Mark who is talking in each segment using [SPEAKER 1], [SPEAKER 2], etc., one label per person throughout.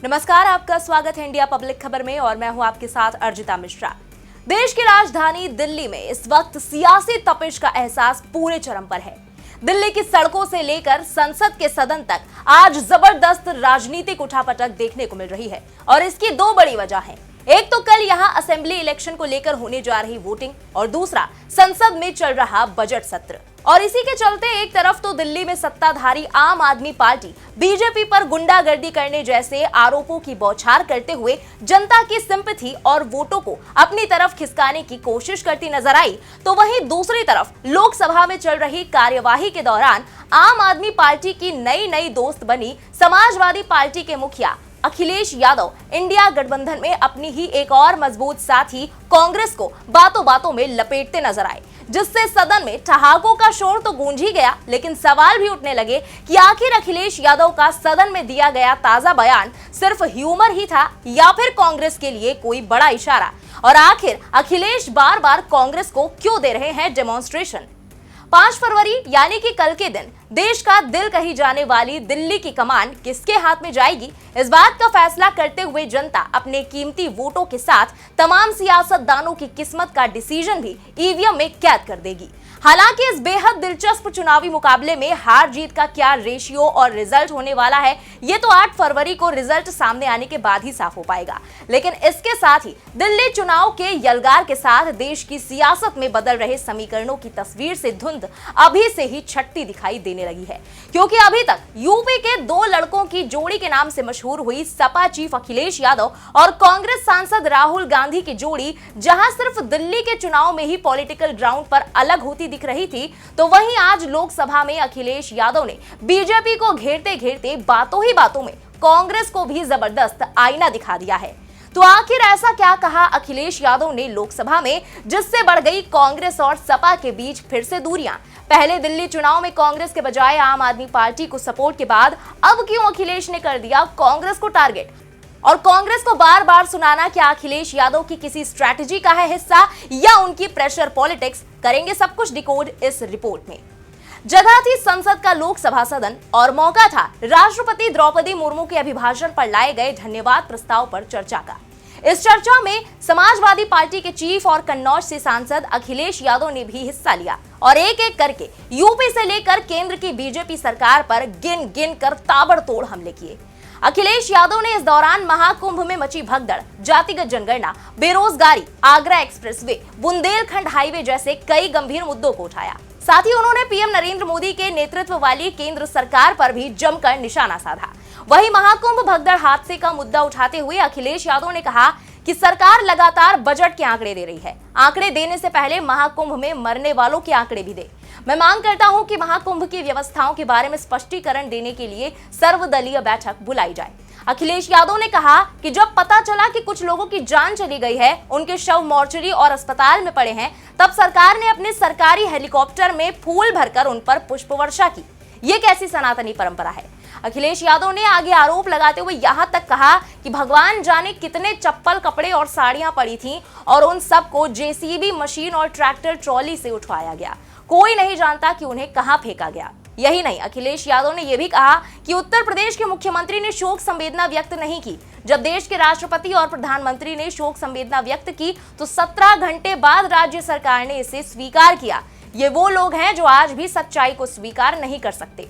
[SPEAKER 1] नमस्कार, आपका स्वागत है इंडिया पब्लिक खबर में और मैं हूं आपके साथ अर्जिता मिश्रा। देश की राजधानी दिल्ली में इस वक्त सियासी तपिश का एहसास पूरे चरम पर है। दिल्ली की सड़कों से लेकर संसद के सदन तक आज जबरदस्त राजनीतिक उठापटक देखने को मिल रही है और इसकी दो बड़ी वजह है। एक तो कल यहां असेंबली इलेक्शन को लेकर होने जा रही वोटिंग और दूसरा संसद में चल रहा बजट सत्र। और इसी के चलते एक तरफ तो दिल्ली में सत्ताधारी आम आदमी पार्टी बीजेपी पर गुंडागर्दी करने जैसे आरोपों की बौछार करते हुए जनता की सिंपैथी और वोटों को अपनी तरफ खिसकाने की कोशिश करती नजर आई, तो वहीं दूसरी तरफ लोकसभा में चल रही कार्यवाही के दौरान आम आदमी पार्टी की नई दोस्त बनी समाजवादी पार्टी के मुखिया अखिलेश यादव इंडिया गठबंधन में अपनी ही एक और मजबूत साथी कांग्रेस को बातों बातों में लपेटते नजर आए, जिससे सदन में ठहाकों का शोर तो गूंज ही गया, लेकिन सवाल भी उठने लगे कि आखिर अखिलेश यादव का सदन में दिया गया ताजा बयान सिर्फ ह्यूमर ही था या फिर कांग्रेस के लिए कोई बड़ा इशारा। और आखिर अखिलेश बार बार कांग्रेस को क्यों दे रहे हैं डेमोन्स्ट्रेशन। 5 फरवरी यानी कि कल के दिन देश का दिल कही जाने वाली दिल्ली की कमान किसके हाथ में जाएगी, इस बात का फैसला करते हुए जनता अपने कीमती वोटों के साथ तमाम सियासतदानों की किस्मत का डिसीजन भी ईवीएम में कैद कर देगी। हालांकि इस बेहद दिलचस्प चुनावी मुकाबले में हार जीत का क्या रेशियो और रिजल्ट होने वाला है, ये तो 8 फरवरी को रिजल्ट सामने आने के बाद ही साफ हो पाएगा। लेकिन इसके साथ ही दिल्ली चुनाव के यलगार के साथ देश की सियासत में बदल रहे समीकरणों की तस्वीर से धुंध अभी से ही छटती दिखाई देने लगी है, क्योंकि अभी तक यूपी के 2 लड़कों की जोड़ी के नाम से मशहूर हुई सपा चीफ अखिलेश यादव और कांग्रेस सांसद राहुल गांधी की जोड़ी जहां सिर्फ दिल्ली के चुनाव में ही पॉलिटिकल ग्राउंड पर अलग होती दिख रही थी, तो वहीं आज लोकसभा में अखिलेश यादव ने बीजेपी को घेरते घेरते बातों ही बातों में कांग्रेस को भी जबरदस्त आईना दिखा दिया है। तो आखिर ऐसा क्या कहा अखिलेश यादव ने लोकसभा में जिससे बढ़ गई कांग्रेस और सपा के बीच फिर से दूरियां। पहले दिल्ली चुनाव में कांग्रेस के बजाय आम आदमी पार्टी को सपोर्ट के बाद अब क्यों अखिलेश ने कर दिया कांग्रेस को टारगेट, और कांग्रेस को बार बार सुनाना क्या अखिलेश यादव की किसी स्ट्रैटेजी का है हिस्सा या उनकी प्रेशर पॉलिटिक्स, करेंगे सब कुछ डिकोड इस रिपोर्ट में। जगह थी संसद का लोकसभा सदन और मौका था राष्ट्रपति द्रौपदी मुर्मू के अभिभाषण पर लाए गए धन्यवाद प्रस्ताव पर चर्चा का। इस चर्चा में समाजवादी पार्टी के चीफ और कन्नौज से सांसद अखिलेश यादव ने भी हिस्सा लिया और एक एक करके यूपी से लेकर केंद्र की बीजेपी सरकार पर गिन गिन कर ताबड़तोड़ हमले किए। अखिलेश यादव ने इस दौरान महाकुंभ में मची भगदड़, जातिगत जनगणना, बेरोजगारी, आगरा एक्सप्रेसवे, बुंदेलखंड हाईवे जैसे कई गंभीर मुद्दों को उठाया। साथ ही उन्होंने पीएम नरेंद्र मोदी के नेतृत्व वाली केंद्र सरकार पर भी जमकर निशाना साधा। वहीं महाकुंभ भगदड़ हादसे का मुद्दा उठाते हुए अखिलेश यादव ने कहा कि सरकार लगातार बजट के आंकड़े दे रही है, आंकड़े देने से पहले महाकुंभ में मरने वालों के आंकड़े भी दे। मैं मांग करता हूं कि महाकुंभ की व्यवस्थाओं के बारे में स्पष्टीकरण देने के लिए सर्वदलीय बैठक बुलाई जाए। अखिलेश यादव ने कहा कि जब पता चला कि कुछ लोगों की जान चली गई है, उनके शव मोर्चरी और अस्पताल में पड़े हैं, तब सरकार ने अपने सरकारी हेलीकॉप्टर में फूल भरकर उन पर पुष्प वर्षा की। ये कैसी सनातनी परंपरा है। अखिलेश यादव ने आगे आरोप लगाते हुए यहां तक कहा कि भगवान जाने कितने चप्पल, कपड़े और साड़ियां पड़ी थीं और उन सबको जेसीबी मशीन और ट्रैक्टर ट्रॉली से उठवाया गया। कोई नहीं जानता कि उन्हें कहां फेंका गया। यही नहीं, अखिलेश यादव ने यह भी कहा कि उत्तर प्रदेश के मुख्यमंत्री ने शोक संवेदना व्यक्त नहीं की। जब देश के राष्ट्रपति और प्रधानमंत्री ने शोक संवेदना व्यक्त की तो 17 घंटे बाद राज्य सरकार ने इसे स्वीकार किया। ये वो लोग हैं जो आज भी सच्चाई को स्वीकार नहीं कर सकते।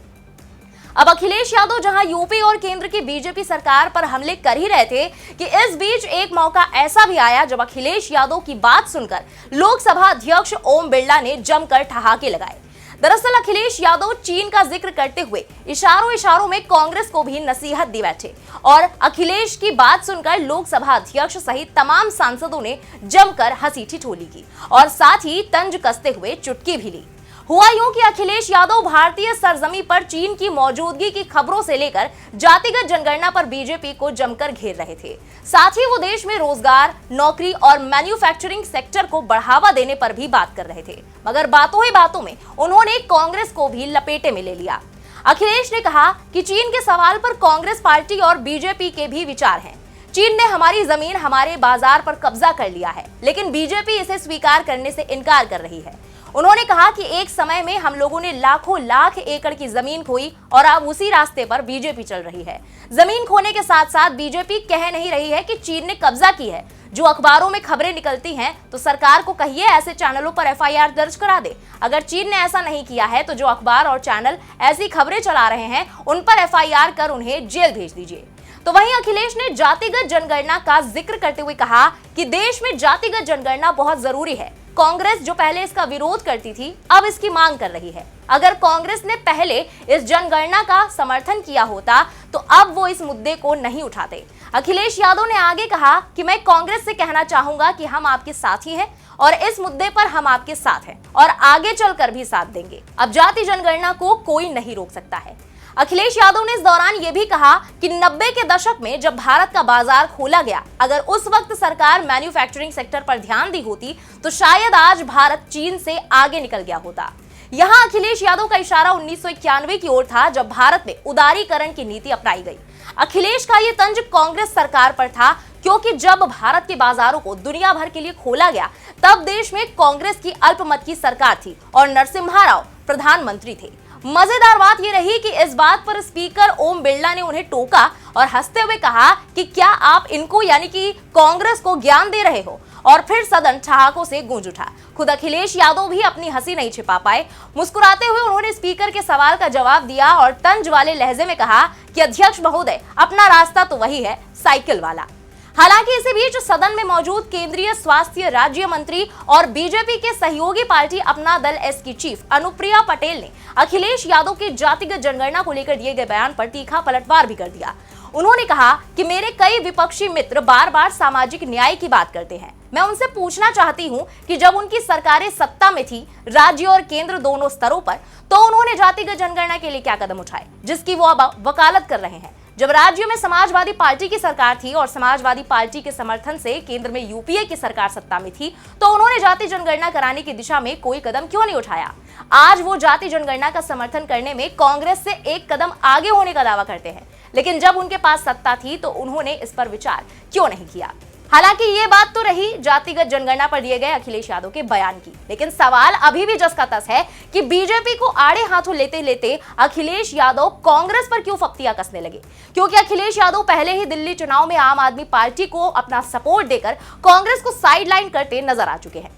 [SPEAKER 1] अब अखिलेश यादव जहां यूपी और केंद्र की बीजेपी सरकार पर हमले कर ही रहे थे कि इस बीच एक मौका ऐसा भी आया जब अखिलेश यादव की बात सुनकर लोकसभा अध्यक्ष ओम बिरला ने जमकर ठहाके लगाए। दरअसल अखिलेश यादव चीन का जिक्र करते हुए इशारों में कांग्रेस को भी नसीहत दी बैठे और अखिलेश की बात सुनकर लोकसभा अध्यक्ष सहित तमाम सांसदों ने जमकर हंसी ठिठोली की और साथ ही तंज कसते हुए चुटकी भी ली। हुआ यूं कि अखिलेश यादव भारतीय सरजमी पर चीन की मौजूदगी की खबरों से लेकर जातिगत जनगणना पर बीजेपी को जमकर घेर रहे थे। साथ ही वो देश में रोजगार, नौकरी और मैन्युफैक्चरिंग सेक्टर को बढ़ावा देने पर भी बात कर रहे थे, मगर बातों ही बातों में उन्होंने कांग्रेस को भी लपेटे में ले लिया। अखिलेश ने कहा कि चीन के सवाल पर कांग्रेस पार्टी और बीजेपी के भी विचार हैं। चीन ने हमारी जमीन, हमारे बाजार पर कब्जा कर लिया है, लेकिन बीजेपी इसे स्वीकार करने से इनकार कर रही है। उन्होंने कहा कि एक समय में हम लोगों ने लाखों लाख एकड़ की जमीन खोई और अब उसी रास्ते पर बीजेपी चल रही है। जमीन खोने के साथ साथ बीजेपी कह नहीं रही है कि चीन ने कब्जा की है। जो अखबारों में खबरें निकलती हैं तो सरकार को कहिए ऐसे चैनलों पर एफआईआर दर्ज करा दे। अगर चीन ने ऐसा नहीं किया है तो जो अखबार और चैनल ऐसी खबरें चला रहे हैं उन पर एफआईआर कर उन्हें जेल भेज दीजिए। तो वहीं अखिलेश ने जातिगत जनगणना का जिक्र करते हुए कहा कि देश में जातिगत जनगणना बहुत जरूरी है। कांग्रेस जो पहले इसका विरोध करती थी अब इसकी मांग कर रही है। अगर कांग्रेस ने पहले इस जनगणना का समर्थन किया होता तो अब वो इस मुद्दे को नहीं उठाते। अखिलेश यादव ने आगे कहा कि मैं कांग्रेस से कहना चाहूंगा कि हम आपके साथी हैं और इस मुद्दे पर हम आपके साथ हैं और आगे चलकर भी साथ देंगे। अब जाति जनगणना को कोई नहीं रोक सकता है। अखिलेश यादव ने इस दौरान यह भी कहा कि 90 के दशक में जब भारत का बाजार खोला गया, अगर उस वक्त सरकार मैन्युफैक्चरिंग सेक्टर पर ध्यान दी होती तो शायद आज भारत चीन से आगे निकल गया होता। यहां अखिलेश यादव का इशारा 1991 की ओर था जब भारत में उदारीकरण की नीति अपनाई गई। अखिलेश का यह तंज कांग्रेस सरकार पर था क्योंकि जब भारत के बाजारों को दुनिया भर के लिए खोला गया तब देश में कांग्रेस की अल्पमत की सरकार थी और नरसिम्हा राव प्रधानमंत्री थे। मजेदार बात यह रही कि इस बात पर स्पीकर ओम बिरला ने उन्हें टोका और हंसते हुए कहा कि क्या आप इनको यानी कि कांग्रेस को ज्ञान दे रहे हो, और फिर सदन ठहाकों से गूंज उठा। खुद अखिलेश यादव भी अपनी हंसी नहीं छिपा पाए। मुस्कुराते हुए उन्होंने स्पीकर के सवाल का जवाब दिया और तंज वाले लहजे में कहा कि अध्यक्ष महोदय, अपना रास्ता तो वही है, साइकिल वाला। हालांकि इसी बीच सदन में मौजूद केंद्रीय स्वास्थ्य राज्य मंत्री और बीजेपी के सहयोगी पार्टी अपना दल एस की चीफ अनुप्रिया पटेल ने अखिलेश यादव की जातिगत जनगणना को लेकर दिए गए बयान पर तीखा पलटवार भी कर दिया। उन्होंने कहा कि मेरे कई विपक्षी मित्र बार बार सामाजिक न्याय की बात करते हैं। मैं उनसे पूछना चाहती हूं कि जब उनकी सरकारें सत्ता में थी, राज्य और केंद्र दोनों स्तरों पर, तो उन्होंने जातिगत जनगणना के लिए क्या कदम उठाए जिसकी वो अब वकालत कर रहे हैं। जब राज्य में समाजवादी पार्टी की सरकार थी और समाजवादी पार्टी के समर्थन से केंद्र में यूपीए की सरकार सत्ता में थी, तो उन्होंने जाति जनगणना कराने की दिशा में कोई कदम क्यों नहीं उठाया। आज वो जाति जनगणना का समर्थन करने में कांग्रेस से एक कदम आगे होने का दावा करते हैं, लेकिन जब उनके पास सत्ता थी तो उन्होंने इस पर विचार क्यों नहीं किया। हालांकि ये बात तो रही जातिगत जनगणना पर दिए गए अखिलेश यादव के बयान की, लेकिन सवाल अभी भी जस का तस है कि बीजेपी को आड़े हाथों लेते लेते अखिलेश यादव कांग्रेस पर क्यों फप्तियां कसने लगे, क्योंकि अखिलेश यादव पहले ही दिल्ली चुनाव में आम आदमी पार्टी को अपना सपोर्ट देकर कांग्रेस को साइडलाइन करते नजर आ चुके हैं।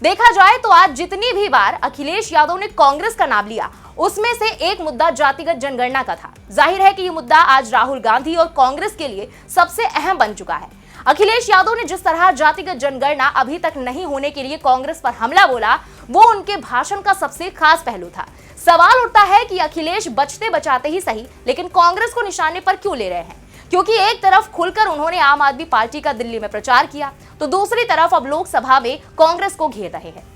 [SPEAKER 1] देखा जाए तो आज जितनी भी बार अखिलेश यादव ने कांग्रेस का नाम लिया उसमें से एक मुद्दा जातिगत जनगणना का था। जाहिर है कि ये मुद्दा आज राहुल गांधी और कांग्रेस के लिए सबसे अहम बन चुका है। अखिलेश यादव ने जिस तरह जातिगत जनगणना अभी तक नहीं होने के लिए कांग्रेस पर हमला बोला, वो उनके भाषण का सबसे खास पहलू था। सवाल उठता है कि अखिलेश बचते बचाते ही सही, लेकिन कांग्रेस को निशाने पर क्यों ले रहे हैं, क्योंकि एक तरफ खुलकर उन्होंने आम आदमी पार्टी का दिल्ली में प्रचार किया, तो दूसरी तरफ अब लोकसभा में कांग्रेस को घेर रहे हैं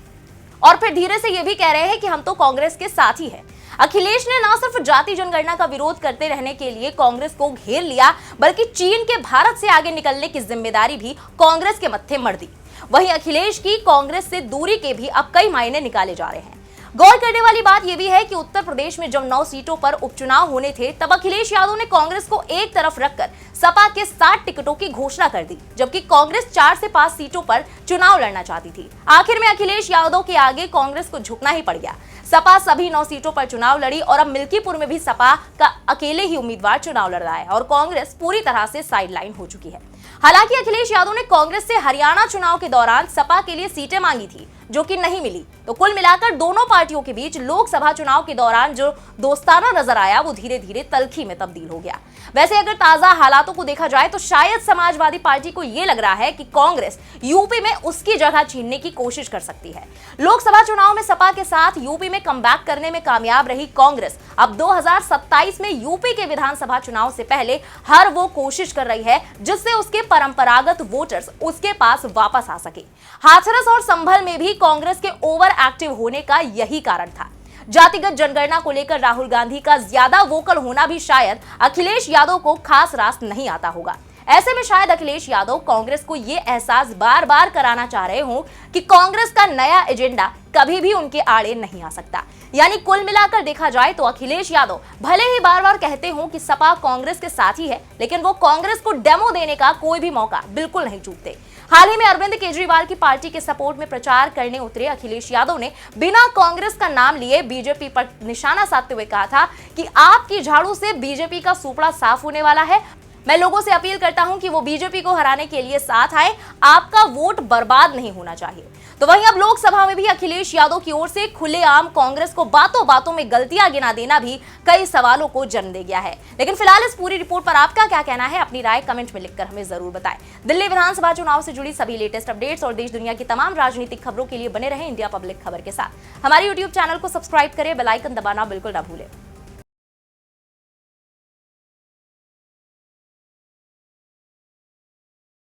[SPEAKER 1] और फिर धीरे से ये भी कह रहे हैं कि हम तो कांग्रेस के साथ ही हैं। अखिलेश ने न सिर्फ जाति जनगणना का विरोध करते रहने के लिए कांग्रेस को घेर लिया, बल्कि चीन के भारत से आगे निकलने की जिम्मेदारी भी कांग्रेस के मत्थे मढ़ दी। वहीं अखिलेश की कांग्रेस से दूरी के भी अब कई मायने निकाले जा रहे हैं। गौर करने वाली बात यह भी है कि उत्तर प्रदेश में जब 9 सीटों पर उपचुनाव होने थे तब अखिलेश यादव ने कांग्रेस को एक तरफ रखकर सपा के 60 टिकटों की घोषणा कर दी, जबकि कांग्रेस 4 से 5 सीटों पर चुनाव लड़ना चाहती थी। आखिर में अखिलेश यादव के आगे कांग्रेस को झुकना ही पड़ गया। सपा सभी 9 सीटों पर चुनाव लड़ी और अब मिल्कीपुर में भी सपा का अकेले ही उम्मीदवार चुनाव लड़ रहा है और कांग्रेस पूरी तरह से साइडलाइन हो चुकी है। हालांकि अखिलेश यादव ने कांग्रेस से हरियाणा चुनाव के दौरान सपा के लिए सीटें मांगी थी, जो कि नहीं मिली। तो कुल मिलाकर दोनों पार्टियों के बीच लोकसभा चुनाव के दौरान जो दोस्ताना नजर आया वो धीरे धीरे तल्खी में तब्दील हो गया। वैसे अगर ताजा हालातों को देखा जाए तो शायद समाजवादी पार्टी को यह लग रहा है कि कांग्रेस यूपी में उसकी जगह छीनने की कोशिश कर सकती है। लोकसभा चुनाव में सपा के साथ यूपी में कमबैक करने में कामयाब रही कांग्रेस अब 2027 में यूपी के विधानसभा चुनाव से पहले हर वो कोशिश कर रही है जिससे उसके परंपरागत वोटर्स उसके पास वापस आ सके। हाथरस और संभल में भी कांग्रेस के ओवर एक्टिव होने का यही कारण था। जातिगत जनगणना को लेकर राहुल गांधी का ज्यादा वोकल होना भी शायद अखिलेश यादव को खास रास नहीं आता होगा। ऐसे में शायद अखिलेश यादव कांग्रेस को ये एहसास बार बार कराना चाह रहे हों कि कांग्रेस का नया एजेंडा कभी भी उनके आड़े नहीं आ सकता। यानी कुल मिलाकर देखा जाए तो अखिलेश यादव भले ही बार बार कहते हो कि सपा कांग्रेस के साथ ही है, लेकिन वो कांग्रेस को डेमो देने का कोई भी मौका बिल्कुल नहीं चूकते। हाल ही में अरविंद केजरीवाल की पार्टी के सपोर्ट में प्रचार करने उतरे अखिलेश यादव ने बिना कांग्रेस का नाम लिए बीजेपी पर निशाना साधते हुए कहा था कि आपकी झाड़ू से बीजेपी का सुपड़ा साफ होने वाला है। मैं लोगों से अपील करता हूं कि वो बीजेपी को हराने के लिए साथ आए, आपका वोट बर्बाद नहीं होना चाहिए। तो वहीं अब लोकसभा में भी अखिलेश यादव की ओर से खुलेआम कांग्रेस को बातों बातों में गलतियां गिना देना भी कई सवालों को जन्म दे गया है। लेकिन फिलहाल इस पूरी रिपोर्ट पर आपका क्या कहना है, अपनी राय कमेंट में लिखकर हमें जरूर बताएं। दिल्ली विधानसभा चुनाव से जुड़ी सभी लेटेस्ट अपडेट्स और देश दुनिया की तमाम राजनीतिक खबरों के लिए बने रहे इंडिया पब्लिक खबर के साथ। हमारे यूट्यूब चैनल को सब्सक्राइब करें, बेल आइकन दबाना बिल्कुल ना भूलें।